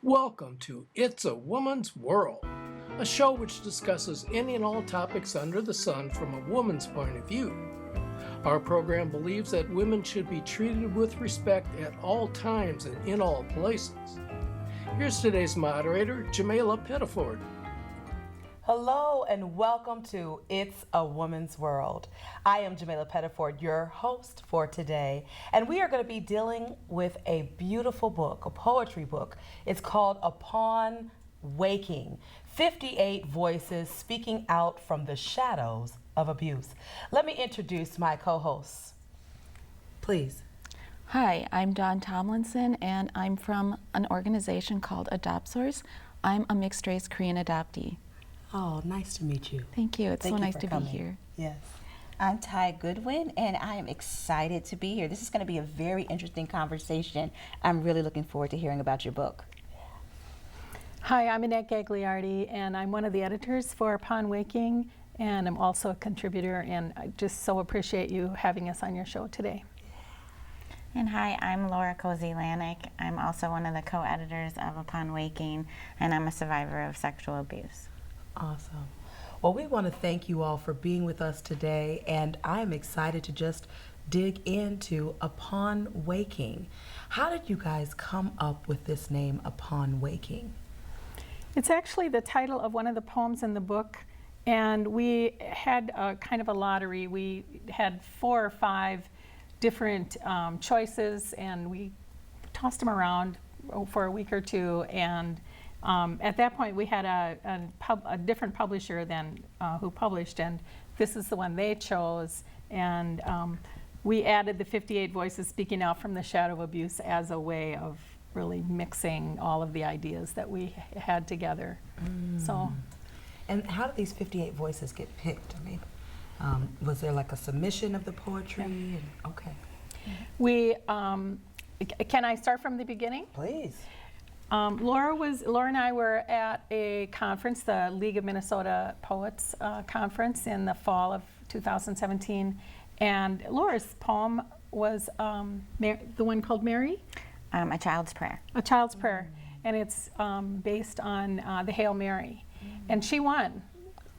Welcome to It's a Woman's World, a show which discusses any and all topics under the sun from a woman's point of view. Our program believes that women should be treated with respect at all times and in all places. Here's today's moderator, Jamila Pettiford. Hello and welcome to It's a Woman's World. I am Jamila Pettiford, your host for today, and we are going to be dealing with a beautiful book, a poetry book. It's called Upo Waking, 58 Voices Speaking Out from the Shadows of Abuse. Let me introduce my co-hosts. Please. Hi, I'm Dawn Tomlinson, and I'm from an organization called AdoptSource. I'm a mixed-race Korean adoptee. Oh, nice to meet you. Thank you. It's so nice to be here. Yes. I'm Ty Goodwin, and I am excited to be here. This is going to be a very interesting conversation. I'm really looking forward to hearing about your book. Hi, I'm Annette Gagliardi, and I'm one of the editors for Upo Waking, and I'm also a contributor, and I just so appreciate you having us on your show today. And hi, I'm Kozy Lanik. I'm also one of the co-editors of Upo Waking, and I'm a survivor of sexual abuse. Awesome. Well, we want to thank you all for being with us today, and I'm excited to just dig into Upo Waking. How did you guys come up with this name, Upo Waking? It's actually the title of one of the poems in the book, and we had a kind of a lottery. We had 4 or 5 different choices, and we tossed them around for a week or two, and at that point, we had a different publisher than who published, and this is the one they chose. And we added the 58 Voices Speaking Out from the Shadow of Abuse as a way of really mixing all of the ideas that we had together. So, and how did these 58 voices get picked? I mean, was there like a submission of the poetry? And, okay. We can I start from the beginning? Please. Laura and I were at a conference, the League of Minnesota Poets conference in the fall of 2017, and Laura's poem was the one called Mary? A Child's Prayer. A Child's Prayer, and it's based on the Hail Mary, and she won.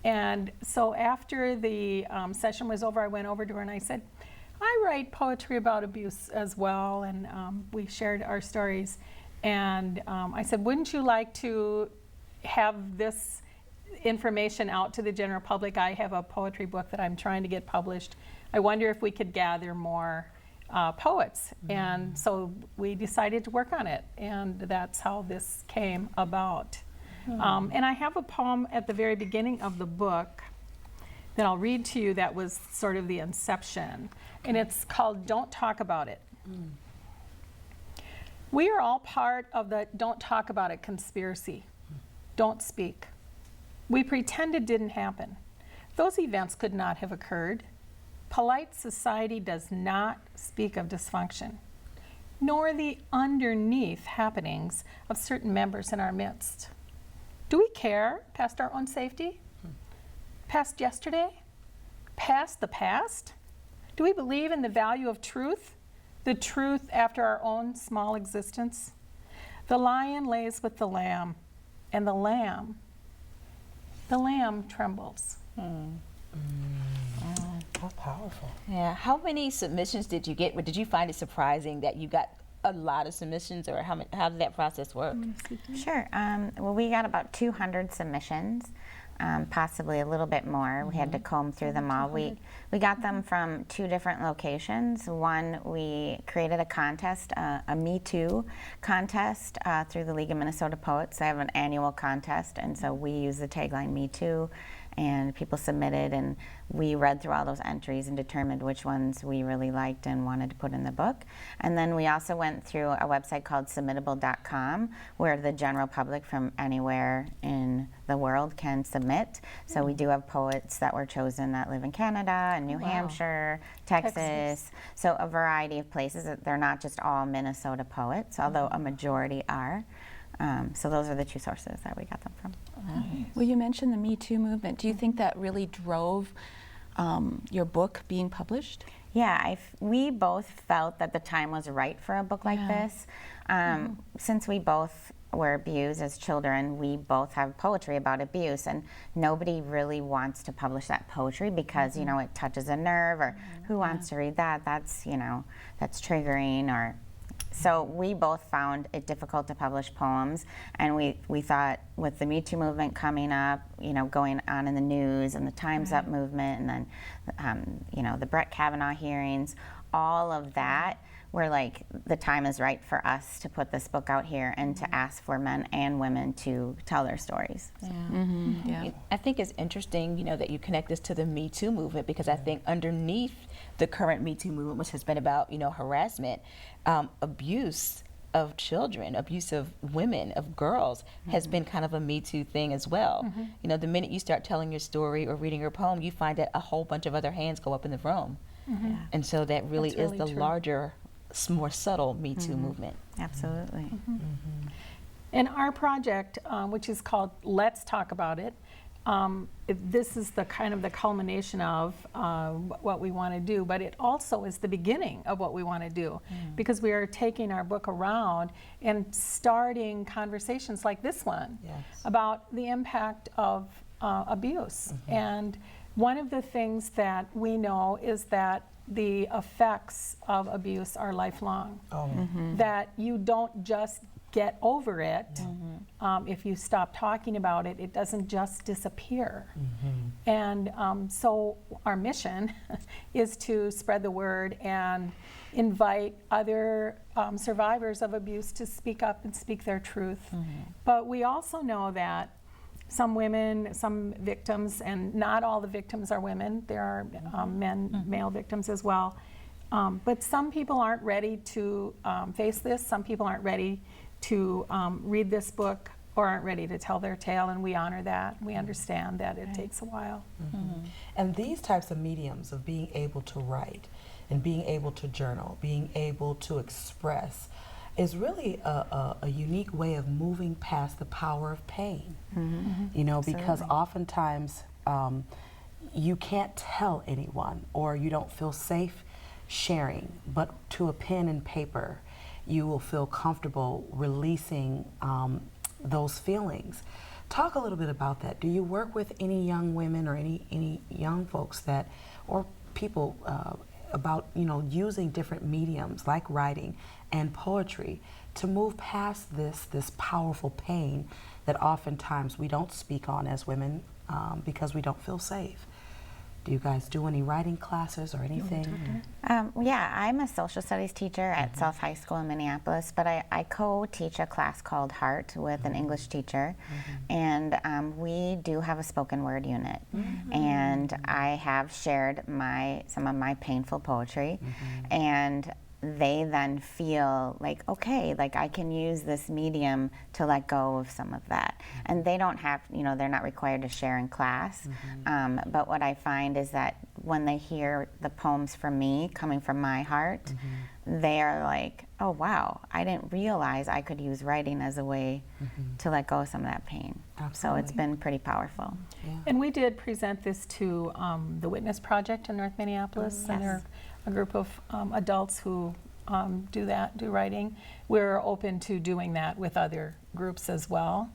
And so after the session was over, I went over to her and I said, I write poetry about abuse as well, and we shared our stories. And I said, wouldn't you like to have this information out to the general public? I have a poetry book that I'm trying to get published. I wonder if we could gather more poets. And so we decided to work on it, and that's how this came about. And I have a poem at the very beginning of the book that I'll read to you that was sort of the inception. And it's called Don't Talk About It. We are all part of the don't talk about it conspiracy. Don't speak. We pretend it didn't happen. Those events could not have occurred. Polite society does not speak of dysfunction, nor the underneath happenings of certain members in our midst. Do we care past our own safety? Past yesterday? Past the past? Do we believe in the value of truth? The truth after our own small existence? The lion lays with the lamb, and the lamb trembles. How powerful. Yeah. How many submissions did you get? Did you find it surprising that you got a lot of submissions, or how did that process work? Sure. Well, we got about 200 submissions, possibly a little bit more. We had to comb through them all. We got them from 2 different locations. One, we created a contest, a Me Too contest through the League of Minnesota Poets. They have an annual contest, and so we use the tagline Me Too, and people submitted, and we read through all those entries and determined which ones we really liked and wanted to put in the book. And then we also went through a website called submittable.com, where the general public from anywhere in the world can submit. So we do have poets that were chosen that live in Canada and New Hampshire, Texas, so a variety of places. They're not just all Minnesota poets, although a majority are. So those are the 2 sources that we got them from. Well, you mentioned the Me Too movement. Do you think that really drove your book being published? Yeah, we both felt that the time was right for a book like this. Since we both were abused as children, we both have poetry about abuse, and nobody really wants to publish that poetry because, you know, it touches a nerve, or who wants to read that? That's, you know, that's triggering, or so we both found it difficult to publish poems, and we thought with the Me Too movement coming up, you know, going on in the news, and the Time's Up movement, and then, you know, the Brett Kavanaugh hearings, all of that, we're like, the time is right for us to put this book out here and to ask for men and women to tell their stories. I think it's interesting, you know, that you connect this to the Me Too movement, because I think underneath the current Me Too movement, which has been about, you know, harassment, abuse of children, abuse of women, of girls, has been kind of a Me Too thing as well. You know, the minute you start telling your story or reading your poem, you find that a whole bunch of other hands go up in the room. And so that really That's is really the true. larger, more subtle Me Too movement. Absolutely. And our project, which is called Let's Talk About It, this is the kind of the culmination of what we want to do, but it also is the beginning of what we want to do, because we are taking our book around and starting conversations like this one about the impact of abuse. And one of the things that we know is that the effects of abuse are lifelong. That you don't just get over it. If you stop talking about it, it doesn't just disappear. And so our mission is to spread the word and invite other survivors of abuse to speak up and speak their truth. But we also know that some women, some victims, and not all the victims are women. There are male victims as well. But some people aren't ready to face this. Some people aren't ready to read this book, or aren't ready to tell their tale, and we honor that. We understand that it takes a while. And these types of mediums of being able to write and being able to journal, being able to express, is really a unique way of moving past the power of pain. You know, because oftentimes you can't tell anyone, or you don't feel safe sharing, but to a pen and paper, you will feel comfortable releasing those feelings. Talk a little bit about that. Do you work with any young women or any young folks that, or people about, you know, using different mediums like writing and poetry to move past this powerful pain that oftentimes we don't speak on as women because we don't feel safe? Do you guys do any writing classes or anything? Yeah, I'm a social studies teacher at South High School in Minneapolis, but I co-teach a class called Heart with an English teacher, and we do have a spoken word unit, and I have shared some of my painful poetry, and they then feel like, okay, like I can use this medium to let go of some of that. And they don't have, you know, they're not required to share in class. But what I find is that when they hear the poems from me, coming from my heart, they are like, oh wow, I didn't realize I could use writing as a way to let go of some of that pain. So it's been pretty powerful. And we did present this to the Witness Project in North Minneapolis, and they're a group of adults who do writing. We're open to doing that with other groups as well.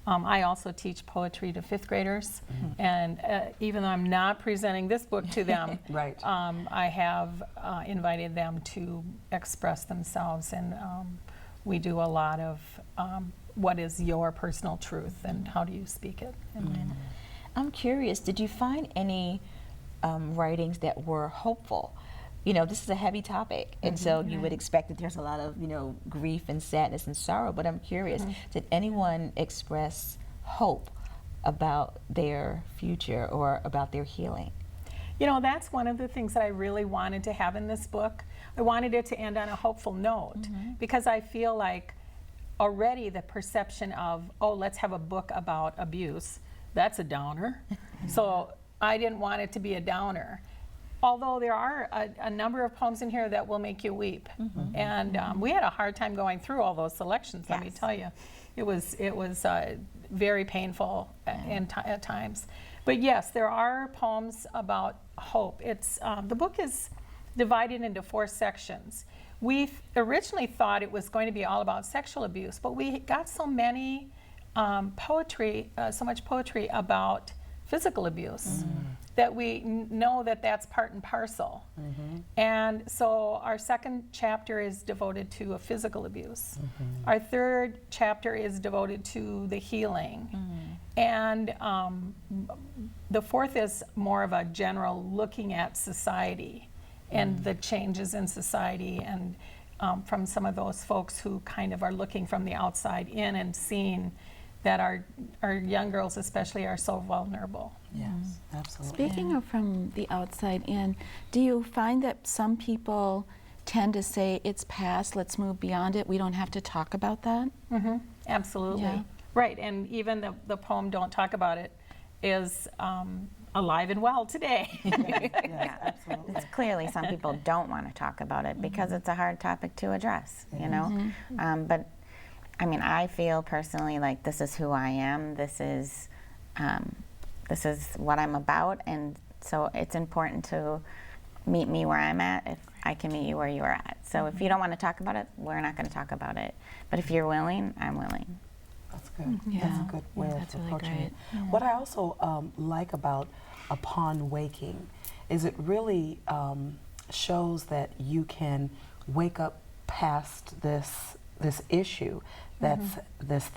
I also teach poetry to 5th graders, and even though I'm not presenting this book to them, I have invited them to express themselves, and we do a lot of what is your personal truth and how do you speak it. I'm curious, did you find any writings that were hopeful? You know, this is a heavy topic, and so you would expect that there's a lot of, you know, grief and sadness and sorrow, but I'm curious, did anyone express hope about their future or about their healing? You know, that's one of the things that I really wanted to have in this book. I wanted it to end on a hopeful note, because I feel like already the perception of, oh, let's have a book about abuse, that's a downer. So I didn't want it to be a downer. Although there are a number of poems in here that will make you weep. And we had a hard time going through all those selections, let me tell you. It was very painful at times. But yes, there are poems about hope. It's the book is divided into 4 sections. We originally thought it was going to be all about sexual abuse, but we got so many poetry, so much poetry about physical abuse that we know that that's part and parcel. And so our second chapter is devoted to a physical abuse. Our third chapter is devoted to the healing. And the fourth is more of a general looking at society and the changes in society, and from some of those folks who kind of are looking from the outside in and seeing that our young girls especially are so vulnerable. Yes, absolutely. Speaking of from the outside in, do you find that some people tend to say it's past, let's move beyond it, we don't have to talk about that? Absolutely. Yeah. Right, and even the poem Don't Talk About It is alive and well today. Yeah, absolutely. It's clearly some people don't want to talk about it because it's a hard topic to address, you know? But I mean, I feel personally like this is who I am. This is what I'm about, and so it's important to meet me where I'm at if I can meet you where you're at. So if you don't want to talk about it, we're not going to talk about it. But if you're willing, I'm willing. That's good. Yeah. That's a good way That's of really approaching great. it. What I also like about Upon Waking is it really shows that you can wake up past this issue. That's this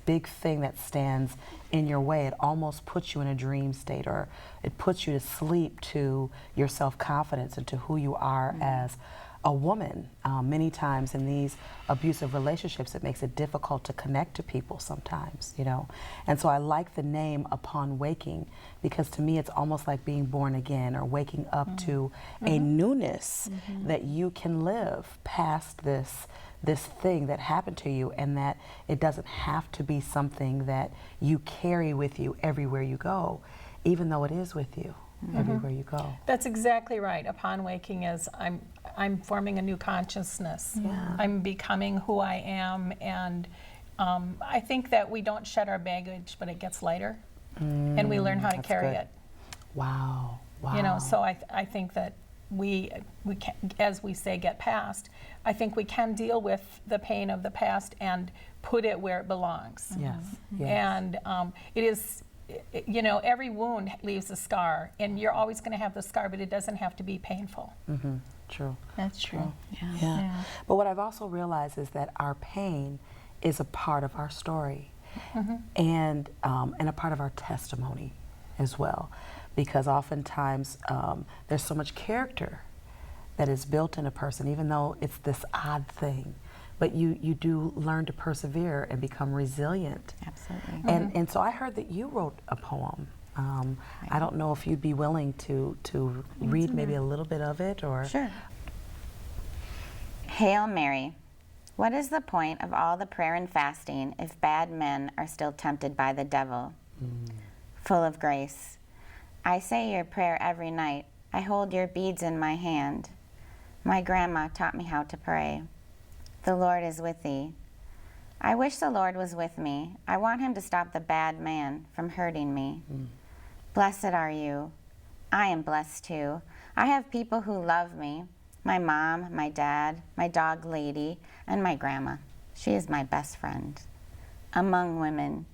big thing that stands in your way. It almost puts you in a dream state, or it puts you to sleep to your self-confidence and to who you are as a woman. Many times in these abusive relationships, it makes it difficult to connect to people sometimes, you know. And so I like the name Upon Waking, because to me it's almost like being born again, or waking up to a newness that you can live past this thing that happened to you, and that it doesn't have to be something that you carry with you everywhere you go, even though it is with you everywhere you go. That's exactly right. Upon waking is I'm forming a new consciousness. I'm becoming who I am, and I think that we don't shed our baggage, but it gets lighter, and we learn how to carry it. Wow. Wow. You know, so I think that we can, as we say, get past. I think we can deal with the pain of the past and put it where it belongs. Yes. Yes. And it is, you know, every wound leaves a scar, and you're always going to have the scar, but it doesn't have to be painful. True. That's true. Yeah. But what I've also realized is that our pain is a part of our story, and a part of our testimony as well, because oftentimes there's so much character that is built in a person, even though it's this odd thing. But you do learn to persevere and become resilient. Absolutely. And so I heard that you wrote a poem. I don't know if you'd be willing to read maybe a little bit of it, or... Sure. Hail Mary, what is the point of all the prayer and fasting if bad men are still tempted by the devil? Full of grace, I say your prayer every night. I hold your beads in my hand. My grandma taught me how to pray. The Lord is with thee. I wish the Lord was with me. I want him to stop the bad man from hurting me. Blessed are you. I am blessed too. I have people who love me. My mom, my dad, my dog Lady, and my grandma. She is my best friend. Among women,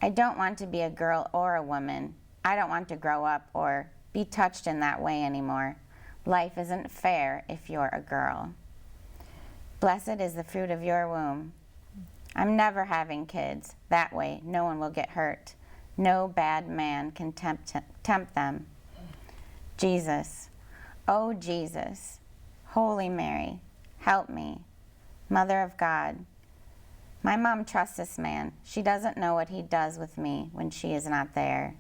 I don't want to be a girl or a woman. I don't want to grow up or be touched in that way anymore. Life isn't fair if you're a girl. Blessed is the fruit of your womb. I'm never having kids. That way, no one will get hurt. No bad man can tempt them. Jesus, oh Jesus, Holy Mary, help me. Mother of God, my mom trusts this man. She doesn't know what he does with me when she is not there.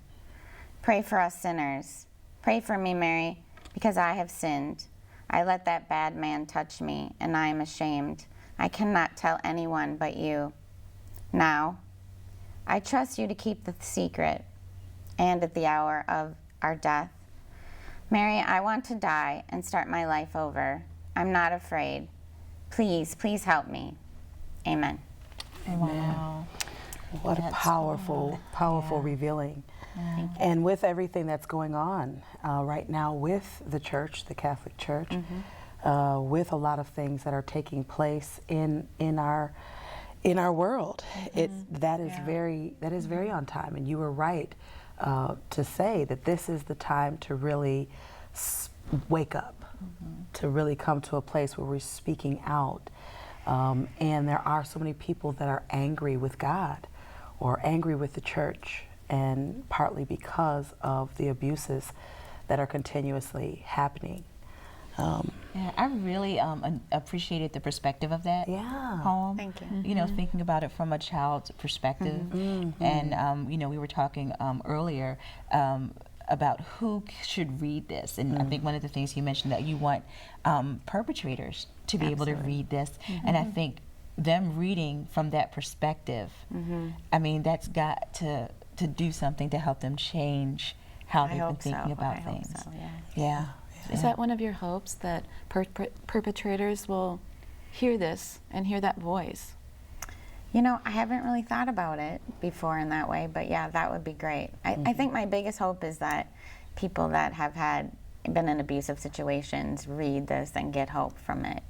Pray for us sinners. Pray for me, Mary, because I have sinned. I let that bad man touch me, and I am ashamed. I cannot tell anyone but you. Now, I trust you to keep the secret, and at the hour of our death. Mary, I want to die and start my life over. I'm not afraid. Please, please help me. Amen. Wow. What a powerful, powerful revealing. And with everything that's going on right now with the church, the Catholic Church, with a lot of things that are taking place in our world, that is very on time. And you were right to say that this is the time to really wake up, to really come to a place where we're speaking out. And there are so many people that are angry with God or angry with the church, and partly because of the abuses that are continuously happening. Yeah, I really appreciated the perspective of that poem. Thank you. You know, thinking about it from a child's perspective. And, you know, we were talking earlier about who should read this. And I think one of the things you mentioned that you want perpetrators to be able to read this. And I think them reading from that perspective, I mean, that's got to do something to help them change how they've been thinking about things. So, Yeah. Is that one of your hopes, that perpetrators will hear this and hear that voice? You know, I haven't really thought about it before in that way, but yeah, that would be great. I think my biggest hope is that people that have been in abusive situations read this and get hope from it.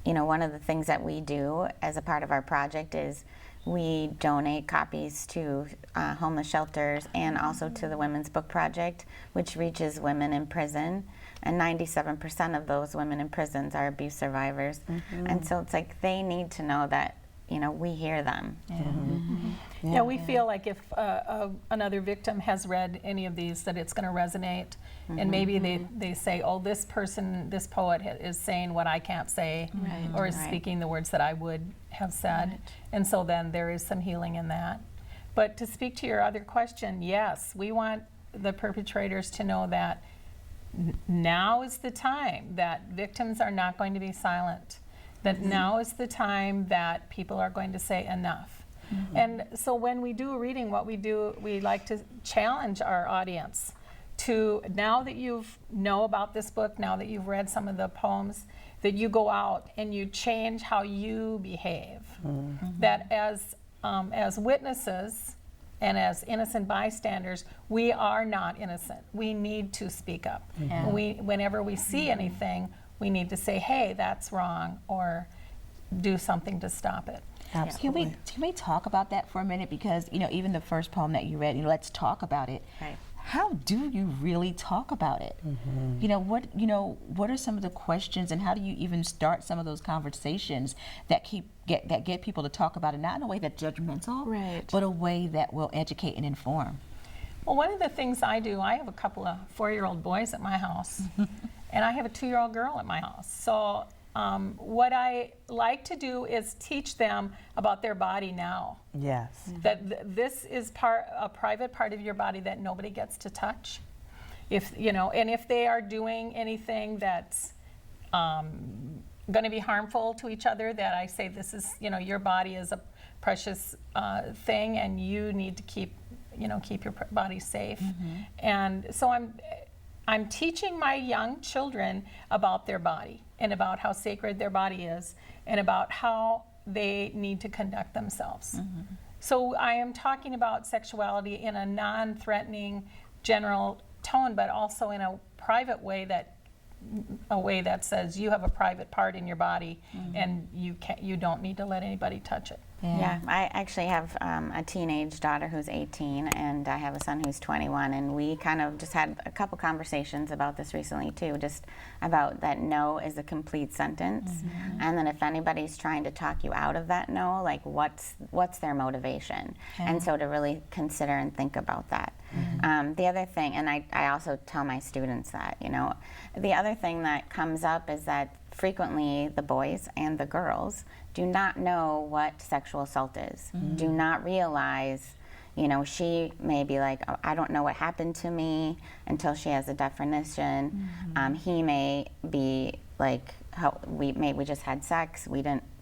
You know, one of the things that we do as a part of our project is we donate copies to homeless shelters and also to the Women's Book Project, which reaches women in prison. And 97% of those women in prisons are abuse survivors. And so it's like they need to know that, you know, we hear them. Yeah, we feel like if another victim has read any of these, that it's going to resonate. And maybe they say, oh, this person, this poet is saying what I can't say, or is speaking the words that I would have said. And so then there is some healing in that. But to speak to your other question, yes, we want the perpetrators to know that now is the time that victims are not going to be silent, that now is the time that people are going to say enough. And so when we do a reading, what we do, we like to challenge our audience to, now that you know about this book, now that you've read some of the poems, that you go out and you change how you behave. That as witnesses and as innocent bystanders, we are not innocent. We need to speak up. Whenever we see anything, we need to say, hey, that's wrong, or do something to stop it. Absolutely. Can we talk about that for a minute? Because, you know, even the first poem that you read, you know, let's talk about it. How do you really talk about it? You know, what are some of the questions, and how do you even start some of those conversations that get people to talk about it, not in a way that's judgmental, but a way that will educate and inform? Well, one of the things I do, I have a couple of 4-year-old boys at my house, and I have a 2-year-old girl at my house. So what I like to do is teach them about their body now. That this is a private part of your body that nobody gets to touch. If you know, and if they are doing anything that's going to be harmful to each other, that I say, this is, you know, your body is a precious thing, and you need to keep your body safe. And so I'm teaching my young children about their body, and about how sacred their body is, and about how they need to conduct themselves. So I am talking about sexuality in a non-threatening, general tone, but also in a private way, that says you have a private part in your body, and you don't need to let anybody touch it. Yeah, I actually have a teenage daughter who's 18, and I have a son who's 21, and we kind of just had a couple conversations about this recently too, just about that no is a complete sentence, and then if anybody's trying to talk you out of that no, like what's their motivation, and so to really consider and think about that. The other thing, and I also tell my students that, you know, the other thing that comes up is that frequently the boys and the girls do not know what sexual assault is, do not realize, you know, she may be like, oh, I don't know what happened to me, until she has a definition. He may be like, we just had sex,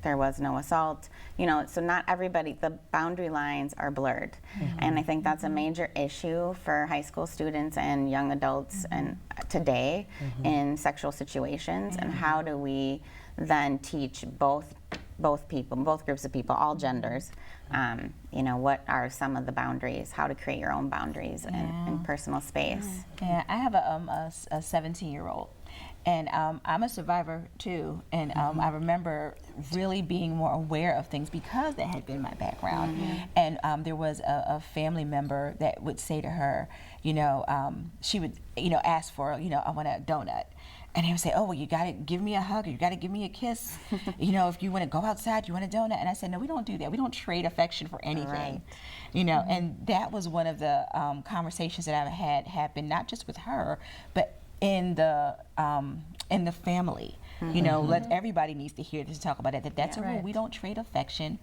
there was no assault, you know, so not everybody, the boundary lines are blurred. And I think that's a major issue for high school students and young adults and today in sexual situations. And how do we then teach both both groups of people, all genders. You know, what are some of the boundaries? How to create your own boundaries in personal space. Yeah, I have a 17-year-old. And I'm a survivor too, and I remember really being more aware of things because that had been my background. And there was a family member that would say to her, you know, she would, you know, ask for, you know, I want a donut. And he would say, oh, well, you got to give me a hug, or you got to give me a kiss. You know, if you want to go outside, you want a donut. And I said, no, we don't do that. We don't trade affection for anything. Right. You know, and that was one of the conversations that I've had happen, not just with her, but in the family. You know, everybody needs to hear this, talk about it, that's a rule. We don't trade affection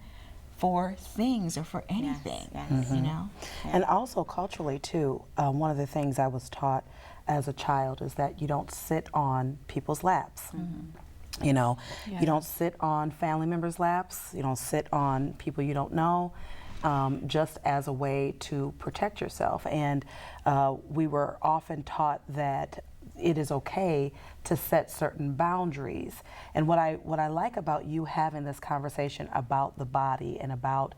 for things or for anything. You know. And also culturally too, one of the things I was taught as a child is that you don't sit on people's laps. You know, you don't sit on family members' laps. You don't sit on people you don't know. Just as a way to protect yourself. And we were often taught that it is okay to set certain boundaries. And what I like about you having this conversation about the body and about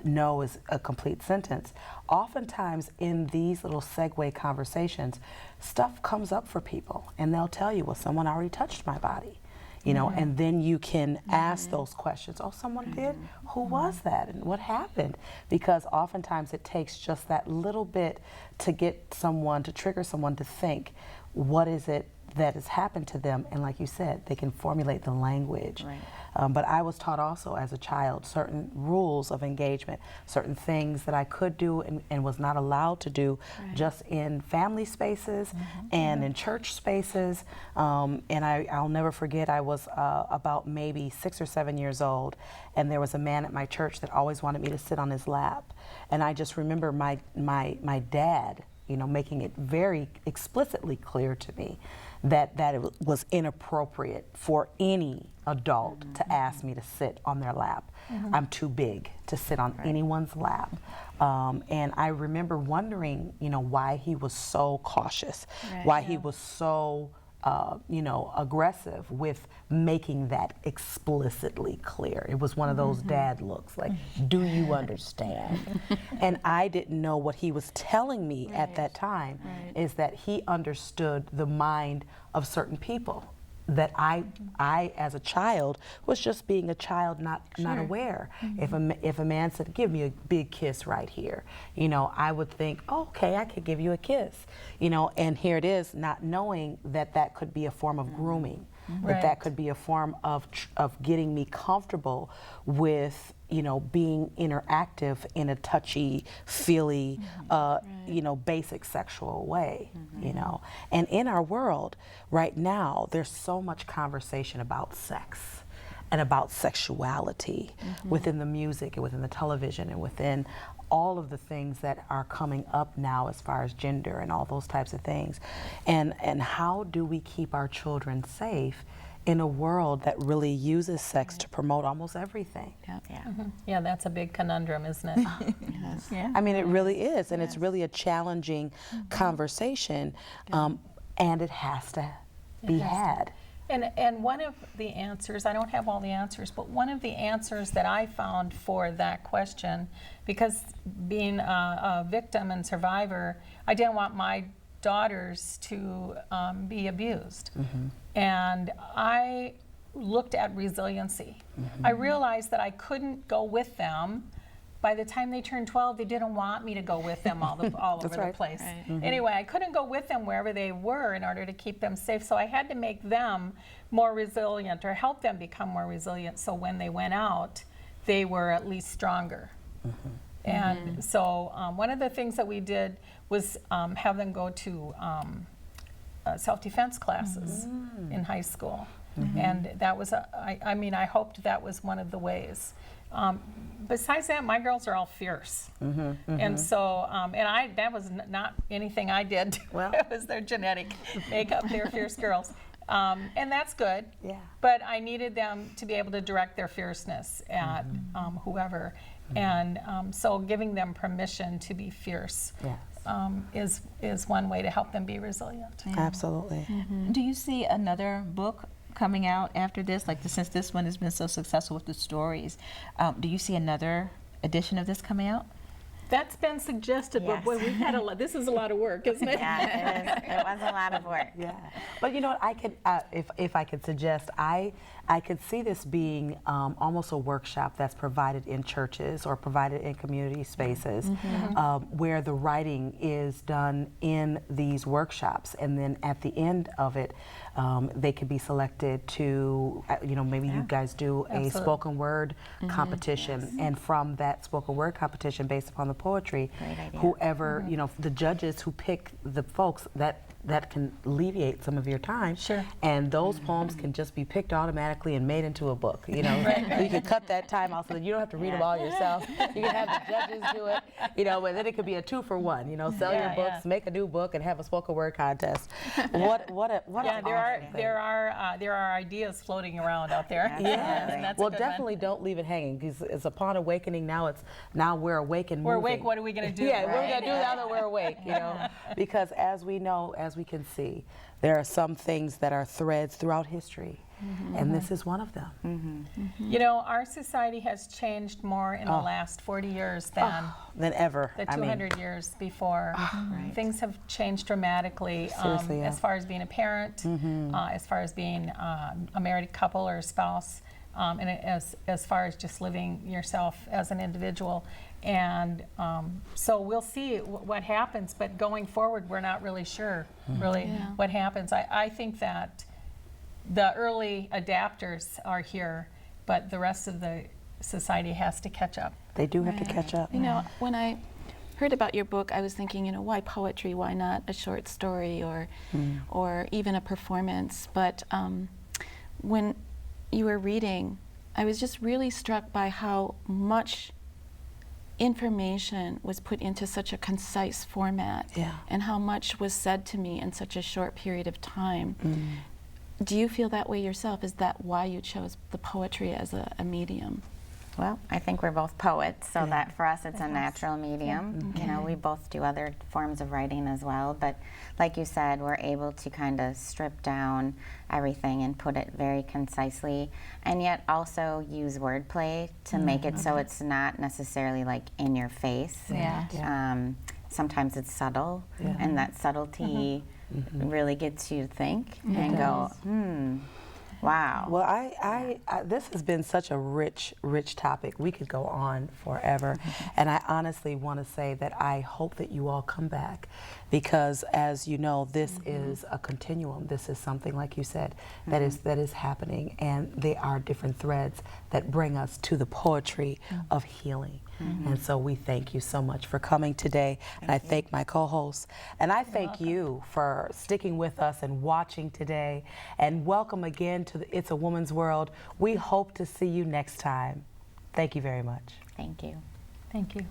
no is a complete sentence, oftentimes in these little segue conversations, stuff comes up for people and they'll tell you, well, someone already touched my body. You know, and then you can ask those questions. Oh, someone did? Who was that? And what happened? Because oftentimes it takes just that little bit to get someone, to trigger someone to think, what is it that has happened to them? And like you said, they can formulate the language. But I was taught also as a child certain rules of engagement, certain things that I could do and was not allowed to do just in family spaces and in church spaces. And I'll never forget, I was about maybe 6 or 7 years old, and there was a man at my church that always wanted me to sit on his lap. And I just remember my dad, you know, making it very explicitly clear to me that it was inappropriate for any adult to ask me to sit on their lap. I'm too big to sit on anyone's lap. And I remember wondering, you know, why he was so cautious, why he was so, you know, aggressive with making that explicitly clear. It was one of those dad looks, like, do you understand? And I didn't know what he was telling me at that time is that he understood the mind of certain people, that I as a child was just being a child, not aware. If a man said, give me a big kiss right here, you know, I would think, oh, okay, I could give you a kiss, you know, and here it is, not knowing that that could be a form of grooming, that could be a form of getting me comfortable with, you know, being interactive in a touchy, feely, you know, basic sexual way, you know. And in our world right now, there's so much conversation about sex and about sexuality within the music and within the television and within all of the things that are coming up now as far as gender and all those types of things. And how do we keep our children safe in a world that really uses sex to promote almost everything? Yeah, that's a big conundrum, isn't it? I mean, it really is, and it's really a challenging conversation, and it has to be had. And one of the answers, I don't have all the answers, but one of the answers that I found for that question, because being a victim and survivor, I didn't want my daughters to be abused. And I looked at resiliency. I realized that I couldn't go with them. By the time they turned 12, they didn't want me to go with them all over the place. Anyway, I couldn't go with them wherever they were in order to keep them safe, so I had to make them more resilient or help them become more resilient, so when they went out, they were at least stronger. And so one of the things that we did was have them go to self-defense classes in high school. And that was, I mean, I hoped that was one of the ways. Besides that, my girls are all fierce. And so, that was not anything I did. Well, it was their genetic makeup. They're fierce girls. And that's good. But I needed them to be able to direct their fierceness at whoever. And so giving them permission to be fierce is one way to help them be resilient. Absolutely. Do you see another book coming out after this? Like, since this one has been so successful with the stories, do you see another edition of this coming out? That's been suggested, but Yes. boy, we've had a lot. This is a lot of work, isn't it? Yeah, it is. It was a lot of work. Yeah, but you know what? I could, if I could suggest, I could see this being almost a workshop that's provided in churches or provided in community spaces, where the writing is done in these workshops, and then at the end of it, they could be selected to, you know, maybe you guys do a spoken word competition, and from that spoken word competition, based upon the poetry, whoever, you know, the judges who pick the folks that can alleviate some of your time. Sure. And those poems can just be picked automatically and made into a book, you know. So you can cut that time out so that you don't have to read them all yourself. You can have the judges do it, you know, but then it could be a 2-for-1, you know, sell your books, make a new book, and have a spoken word contest. What Yeah, there are ideas floating around out there. Yeah. And that's a Well, good definitely don't leave it hanging, because it's upon awakening. Now we're awake and We're moving. awake. What are we going to do? Yeah, what are we right? gonna do now that we're awake? You know, because as we know, as we can see, there are some things that are threads throughout history, and this is one of them. You know, our society has changed more in the last 40 years Than ever. the I mean, 200 years before. Things have changed dramatically Seriously, yeah. as far as being a parent, as far as being a married couple or a spouse, and as far as just living yourself as an individual. And so we'll see what happens, but going forward, we're not really sure really what happens. I think that the early adapters are here, but the rest of the society has to catch up. they do have to catch up. You know, when I heard about your book, I was thinking, you know, why poetry? Why not a short story or even a performance? But when you were reading, I was just really struck by how much information was put into such a concise format, and how much was said to me in such a short period of time. Do you feel that way yourself? Is that why you chose the poetry as a medium? Well, I think we're both poets, so that for us it's a natural medium. You know, we both do other forms of writing as well, but like you said, we're able to kind of strip down everything and put it very concisely, and yet also use wordplay to make it so it's not necessarily like in your face. Sometimes it's subtle, and that subtlety really gets you to think and go, wow. Well, I this has been such a rich topic. We could go on forever. And I honestly want to say that I hope that you all come back, because as you know, this is a continuum. This is something, like you said, that is happening, and they are different threads that bring us to the poetry of healing. And so we thank you so much for coming today, and I thank my co-hosts, and I thank you for sticking with us and watching today, and welcome again to the It's a Woman's World. We hope to see you next time. Thank you very much. Thank you. Thank you.